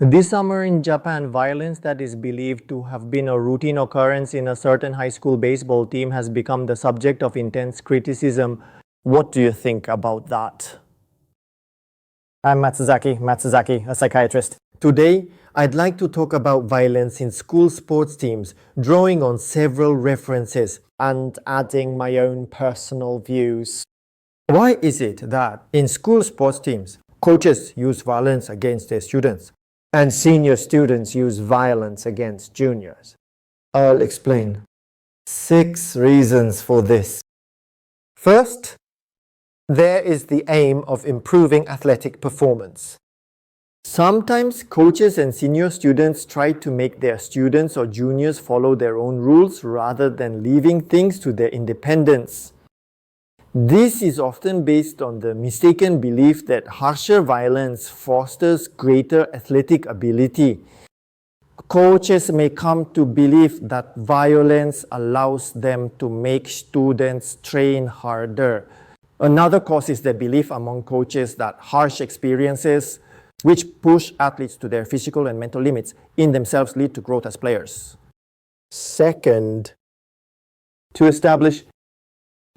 This summer in Japan, violence that is believed to have been a routine occurrence in a certain high school baseball team has become the subject of intense criticism. What do you think about that? I'm Matsuzaki, a psychiatrist. Today, I'd like to talk about violence in school sports teams, drawing on several references and adding my own personal views. Why is it that in school sports teams, coaches use violence against their students, and senior students use violence against juniors? I'll explain. 6 reasons for this. First, there is the aim of improving athletic performance. Sometimes coaches and senior students try to make their students or juniors follow their own rules rather than leaving things to their independence. This is often based on the mistaken belief that harsher violence fosters greater athletic ability. Coaches may come to believe that violence allows them to make students train harder. Another cause is the belief among coaches that harsh experiences, which push athletes to their physical and mental limits, in themselves lead to growth as players. Second, to establish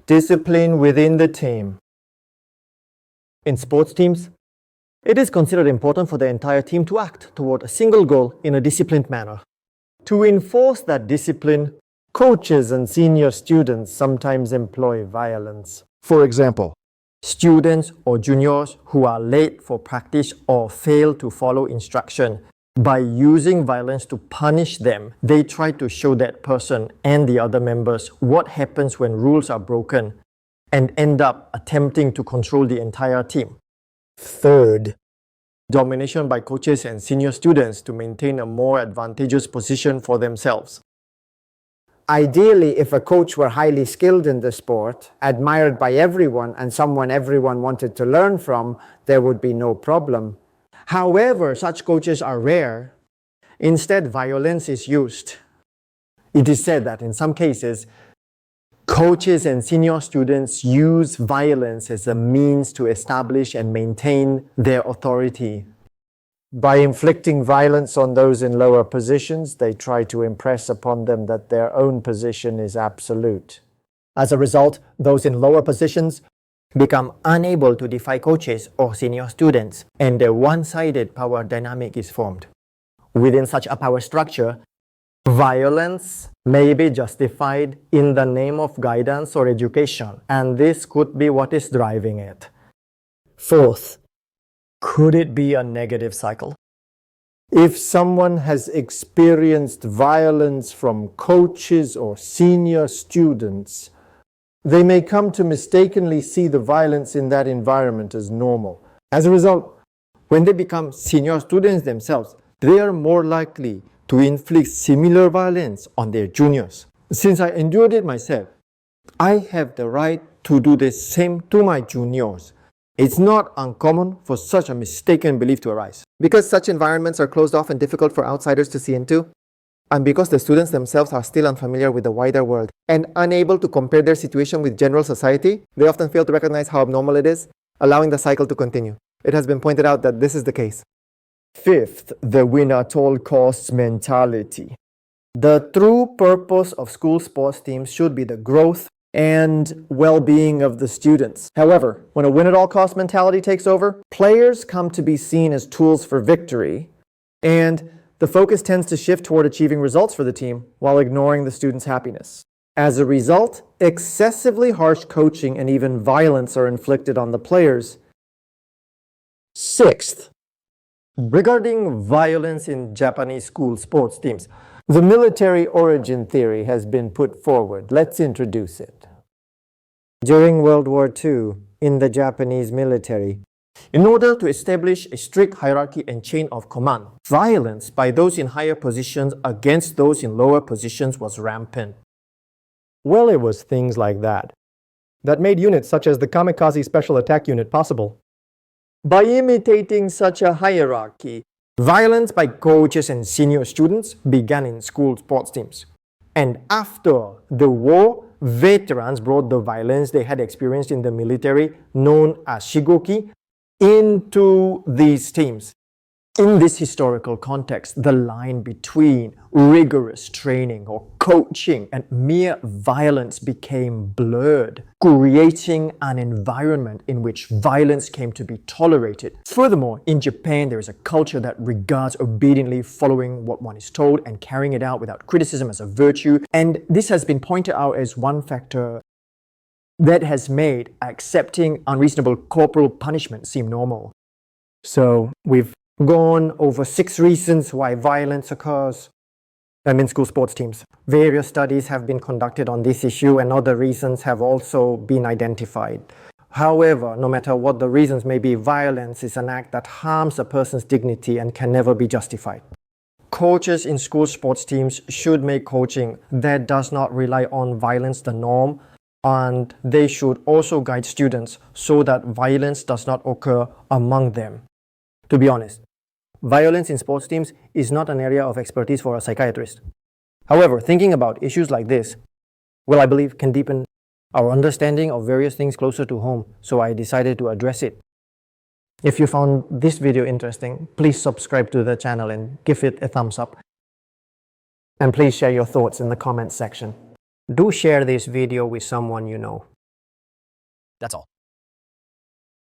discipline within the team. In sports teams, it is considered important for the entire team to act toward a single goal in a disciplined manner. To enforce that discipline, coaches and senior students sometimes employ violence. For example, students or juniors who are late for practice or fail to follow instruction. By using violence to punish them, they try to show that person and the other members what happens when rules are broken and end up attempting to control the entire team. Third, domination by coaches and senior students to maintain a more advantageous position for themselves. Ideally, if a coach were highly skilled in the sport, admired by everyone, and someone everyone wanted to learn from, there would be no problem. However, such coaches are rare. Instead, violence is used. It is said that in some cases, coaches and senior students use violence as a means to establish and maintain their authority. By inflicting violence on those in lower positions, they try to impress upon them that their own position is absolute. As a result, those in lower positions become unable to defy coaches or senior students, and a one-sided power dynamic is formed. Within such a power structure, violence may be justified in the name of guidance or education, and this could be what is driving it. Fourth, could it be a negative cycle? If someone has experienced violence from coaches or senior students, they may come to mistakenly see the violence in that environment as normal. As a result, when they become senior students themselves, they are more likely to inflict similar violence on their juniors. Since I endured it myself, I have the right to do the same to my juniors. It's not uncommon for such a mistaken belief to arise. Because such environments are closed off and difficult for outsiders to see into, and because the students themselves are still unfamiliar with the wider world and unable to compare their situation with general society, they often fail to recognize how abnormal it is, allowing the cycle to continue. It has been pointed out that this is the case. Fifth, the win at all costs mentality. The true purpose of school sports teams should be the growth and well-being of the students. However, when a win-at-all-cost mentality takes over, players come to be seen as tools for victory, and the focus tends to shift toward achieving results for the team while ignoring the students' happiness. As a result, excessively harsh coaching and even violence are inflicted on the players. Sixth, regarding violence in Japanese school sports teams, the military origin theory has been put forward. Let's introduce it. During World War II, in the Japanese military, in order to establish a strict hierarchy and chain of command, violence by those in higher positions against those in lower positions was rampant. Well, it was things like that made units such as the Kamikaze Special Attack Unit possible. By imitating such a hierarchy, violence by coaches and senior students began in school sports teams. And after the war, veterans brought the violence they had experienced in the military, known as shigoki, into these teams. In this historical context, the line between rigorous training or coaching and mere violence became blurred, creating an environment in which violence came to be tolerated. Furthermore, in Japan, there is a culture that regards obediently following what one is told and carrying it out without criticism as a virtue, and this has been pointed out as one factor that has made accepting unreasonable corporal punishment seem normal. So we've gone over 6 reasons why violence occurs in school sports teams. Various studies have been conducted on this issue and other reasons have also been identified. However, no matter what the reasons may be, violence is an act that harms a person's dignity and can never be justified. Coaches in school sports teams should make coaching that does not rely on violence the norm, and they should also guide students so that violence does not occur among them. To be honest, violence in sports teams is not an area of expertise for a psychiatrist. However, thinking about issues like this, I believe can deepen our understanding of various things closer to home, so I decided to address it. If you found this video interesting, please subscribe to the channel and give it a thumbs up. And please share your thoughts in the comments section. Do share this video with someone you know. That's all.